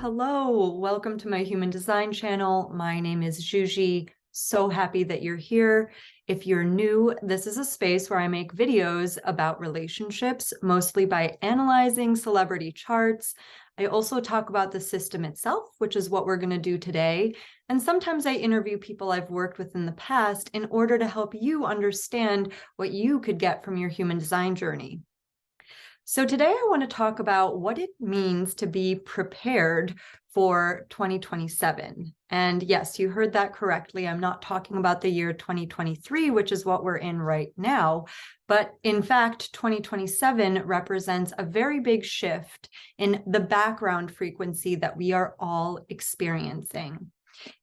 Hello. Welcome to my Human Design channel. My name is Juji. So happy that you're here. If you're new, this is a space where I make videos about relationships, mostly by analyzing celebrity charts. I also talk about the system itself, which is what we're going to do today. And sometimes I interview people I've worked with in the past in order to help you understand what you could get from your human design journey. So today I want to talk about what it means to be prepared for 2027. And yes, you heard that correctly. I'm not talking about the year 2023, which is what we're in right now. But in fact, 2027 represents a very big shift in the background frequency that we are all experiencing.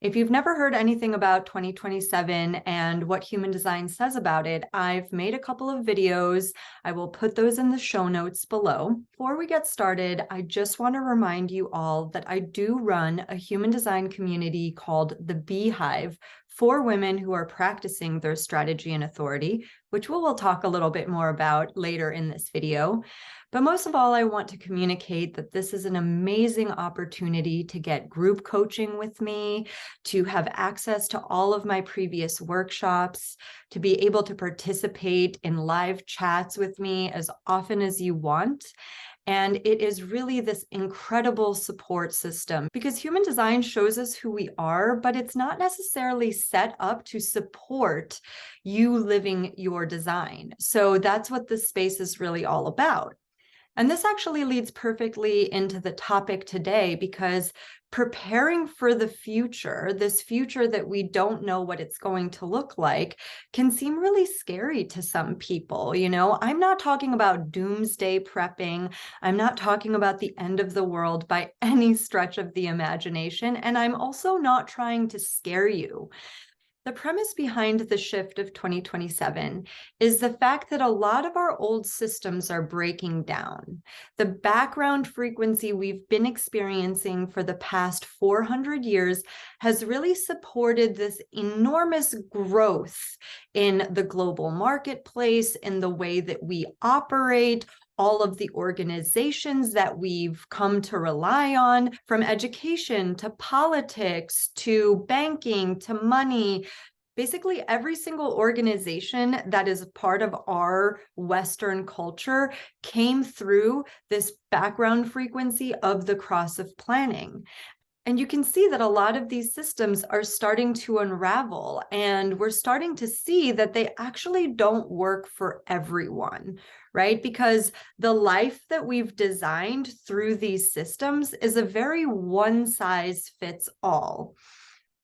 If you've never heard anything about 2027 and what human design says about it, I've made a couple of videos. I will put those in the show notes below. Before we get started, I just want to remind you all that I do run a human design community called The Beehive for women who are practicing their strategy and authority, which we will talk a little bit more about later in this video. But most of all, I want to communicate that this is an amazing opportunity to get group coaching with me, to have access to all of my previous workshops, to be able to participate in live chats with me as often as you want. And it is really this incredible support system because human design shows us who we are, but it's not necessarily set up to support you living your design. So that's what this space is really all about. And this actually leads perfectly into the topic today because preparing for the future, this future that we don't know what it's going to look like, can seem really scary to some people. You know, I'm not talking about doomsday prepping. I'm not talking about the end of the world by any stretch of the imagination. And I'm also not trying to scare you. The premise behind the shift of 2027 is the fact that a lot of our old systems are breaking down. The background frequency we've been experiencing for the past 400 years has really supported this enormous growth in the global marketplace, in the way that we operate, all of the organizations that we've come to rely on, from education to politics to banking to money. Basically, every single organization that is part of our Western culture came through this background frequency of the cross of planning. And you can see that a lot of these systems are starting to unravel, and we're starting to see that they actually don't work for everyone, right? Because the life that we've designed through these systems is a very one-size-fits-all.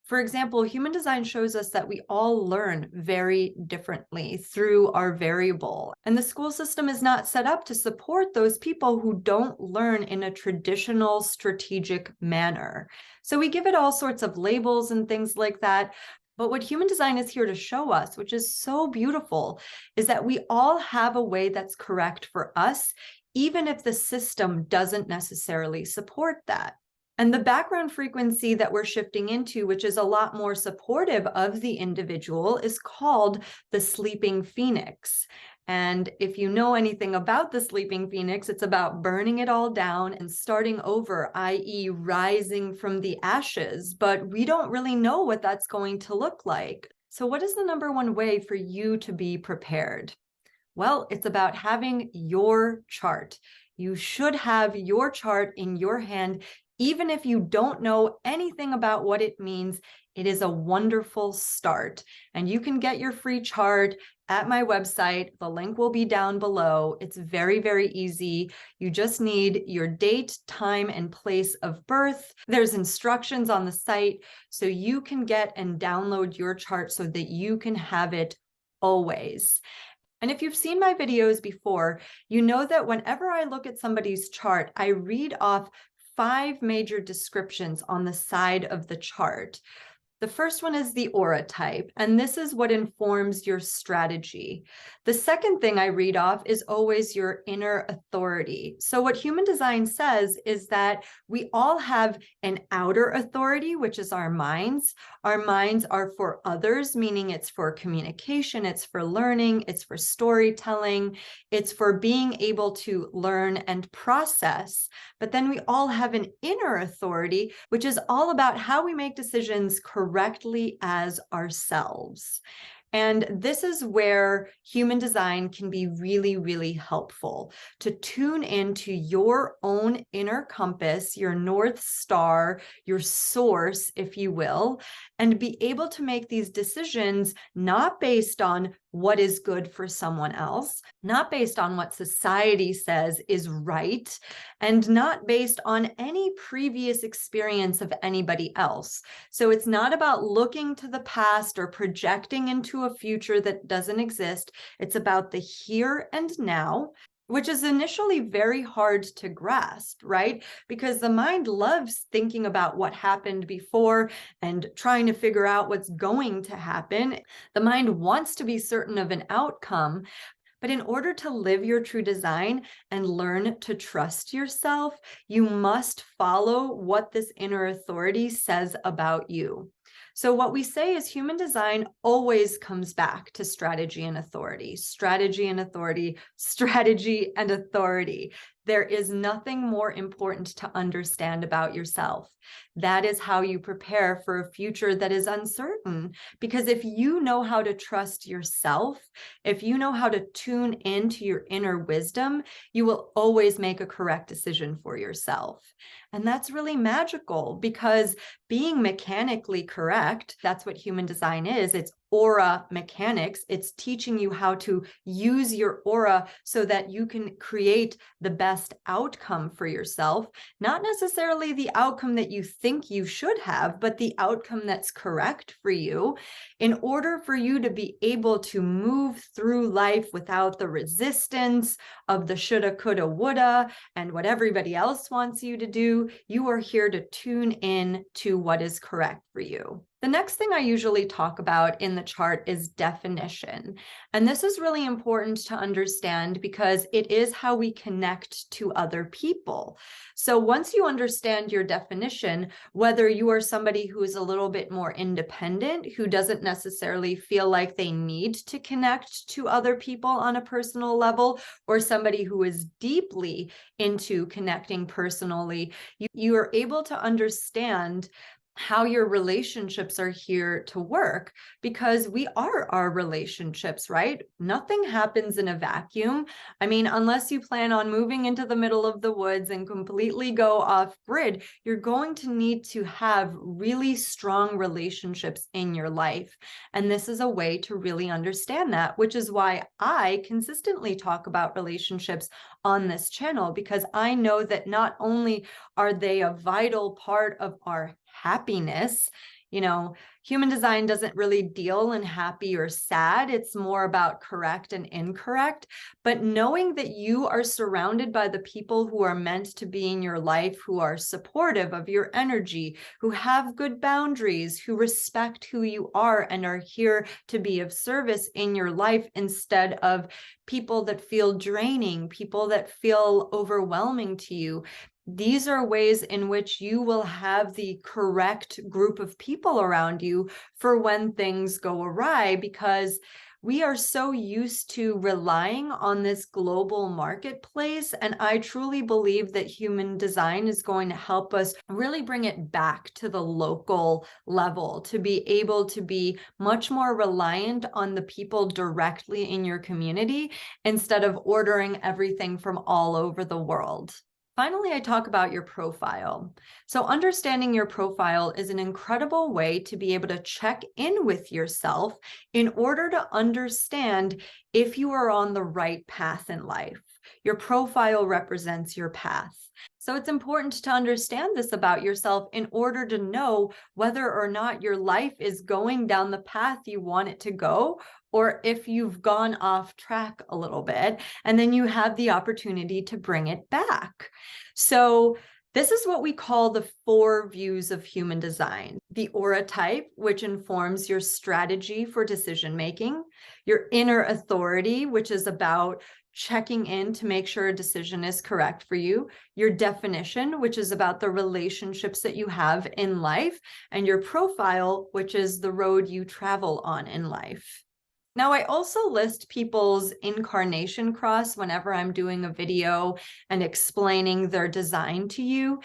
For example, human design shows us that we all learn very differently through our variable. And the school system is not set up to support those people who don't learn in a traditional strategic manner. So we give it all sorts of labels and things like that. But what human design is here to show us, which is so beautiful, is that we all have a way that's correct for us, even if the system doesn't necessarily support that. And the background frequency that we're shifting into, which is a lot more supportive of the individual, is called the sleeping phoenix. And if you know anything about the sleeping phoenix, it's about burning it all down and starting over, i.e., rising from the ashes. But we don't really know what that's going to look like. So what is the number one way for you to be prepared? Well, it's about having your chart. You should have your chart in your hand. Even if you don't know anything about what it means, it is a wonderful start. And you can get your free chart at my website. The link will be down below. It's very, very easy. You just need your date, time, and place of birth. There's instructions on the site so you can get and download your chart so that you can have it always. And if you've seen my videos before, you know that whenever I look at somebody's chart, I read off 5 major descriptions on the side of the chart. The first one is the aura type, and this is what informs your strategy. The second thing I read off is always your inner authority. So what human design says is that we all have an outer authority, which is our minds. Our minds are for others, meaning it's for communication, it's for learning, it's for storytelling, it's for being able to learn and process. But then we all have an inner authority, which is all about how we make decisions correctly as ourselves. And this is where human design can be really, really helpful to tune into your own inner compass, your North Star, your source, if you will, and be able to make these decisions not based on what is good for someone else, not based on what society says is right, and not based on any previous experience of anybody else. So it's not about looking to the past or projecting into a future that doesn't exist. It's about the here and now, which is initially very hard to grasp, right? Because the mind loves thinking about what happened before and trying to figure out what's going to happen. The mind wants to be certain of an outcome, but in order to live your true design and learn to trust yourself, you must follow what this inner authority says about you. So what we say is human design always comes back to strategy and authority, strategy and authority, strategy and authority. There is nothing more important to understand about yourself. That is how you prepare for a future that is uncertain. Because if you know how to trust yourself, if you know how to tune into your inner wisdom, you will always make a correct decision for yourself. And that's really magical because being mechanically correct, that's what human design is. It's aura mechanics. It's teaching you how to use your aura so that you can create the best outcome for yourself, not necessarily the outcome that you think you should have, but the outcome that's correct for you, in order for you to be able to move through life without the resistance of the shoulda, coulda, woulda, and what everybody else wants you to do. You are here to tune in to what is correct for you. The next thing I usually talk about in the chart is definition. And this is really important to understand because it is how we connect to other people. So once you understand your definition, whether you are somebody who is a little bit more independent, who doesn't necessarily feel like they need to connect to other people on a personal level, or somebody who is deeply into connecting personally, you are able to understand how your relationships are here to work, because we are our relationships, right? Nothing happens in a vacuum. I mean, unless you plan on moving into the middle of the woods and completely go off grid, you're going to need to have really strong relationships in your life. And this is a way to really understand that, which is why I consistently talk about relationships on this channel, because I know that not only are they a vital part of our happiness. Human design doesn't really deal in happy or sad. It's more about correct and incorrect. But knowing that you are surrounded by the people who are meant to be in your life, who are supportive of your energy, who have good boundaries, who respect who you are and are here to be of service in your life, instead of people that feel draining, people that feel overwhelming to you. These are ways in which you will have the correct group of people around you for when things go awry, because we are so used to relying on this global marketplace. And I truly believe that human design is going to help us really bring it back to the local level, to be able to be much more reliant on the people directly in your community instead of ordering everything from all over the world. Finally, I talk about your profile. So understanding your profile is an incredible way to be able to check in with yourself in order to understand if you are on the right path in life. Your profile represents your path. So it's important to understand this about yourself in order to know whether or not your life is going down the path you want it to go, or if you've gone off track a little bit, and then you have the opportunity to bring it back. So This is what we call the 4 views of human design. The aura type, which informs your strategy for decision making, your inner authority, which is about checking in to make sure a decision is correct for you, your definition, which is about the relationships that you have in life, and your profile, which is the road you travel on in life. Now, I also list people's incarnation cross whenever I'm doing a video and explaining their design to you.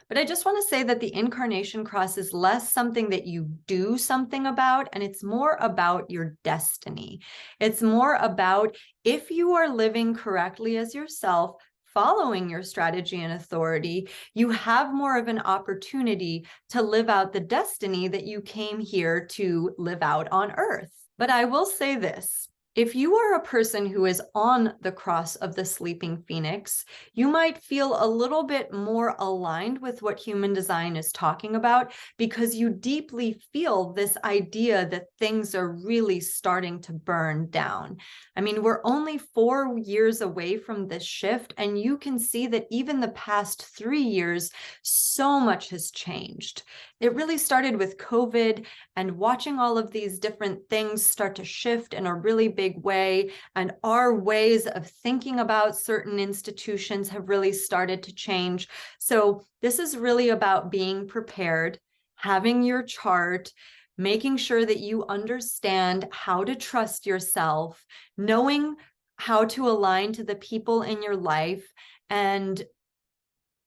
But I just want to say that the incarnation cross is less something that you do something about, and it's more about your destiny. It's more about if you are living correctly as yourself, following your strategy and authority, you have more of an opportunity to live out the destiny that you came here to live out on Earth. But I will say this. If you are a person who is on the cross of the sleeping phoenix, you might feel a little bit more aligned with what human design is talking about because you deeply feel this idea that things are really starting to burn down. I mean, we're only 4 years away from this shift, and you can see that even the past 3 years, so much has changed. It really started with COVID and watching all of these different things start to shift in a really big way. And our ways of thinking about certain institutions have really started to change. So this is really about being prepared, having your chart, making sure that you understand how to trust yourself, knowing how to align to the people in your life, and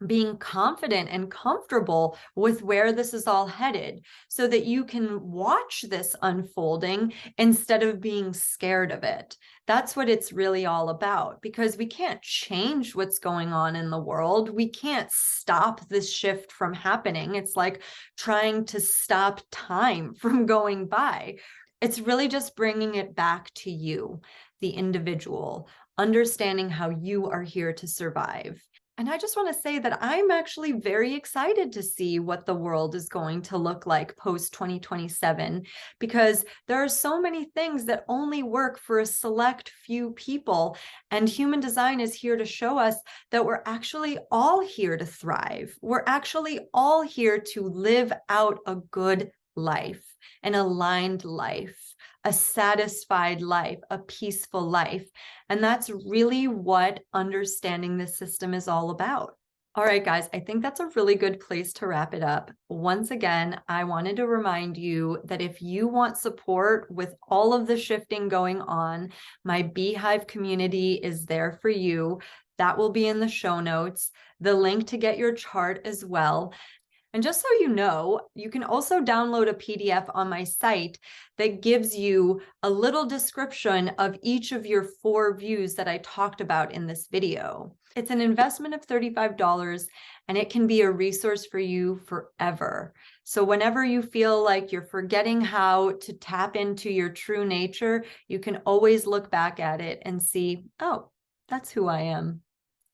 being confident and comfortable with where this is all headed so that you can watch this unfolding instead of being scared of it. That's what it's really all about, because we can't change what's going on in the world. We can't stop this shift from happening. It's like trying to stop time from going by. It's really just bringing it back to you, the individual, understanding how you are here to survive. And I just want to say that I'm actually very excited to see what the world is going to look like post 2027, because there are so many things that only work for a select few people. And human design is here to show us that we're actually all here to thrive. We're actually all here to live out a good life, an aligned life, a satisfied life, a peaceful life. And that's really what understanding this system is all about. All right, guys, I think that's a really good place to wrap it up. Once again, I wanted to remind you that if you want support with all of the shifting going on, my Beehive community is there for you. That will be in the show notes, the link to get your chart as well. And just so you know, you can also download a PDF on my site that gives you a little description of each of your 4 views that I talked about in this video. It's an investment of $35, and it can be a resource for you forever. So whenever you feel like you're forgetting how to tap into your true nature, you can always look back at it and see, oh, that's who I am.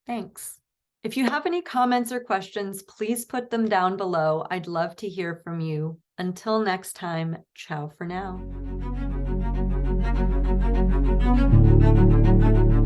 Thanks. If you have any comments or questions, please put them down below. I'd love to hear from you. Until next time, ciao for now.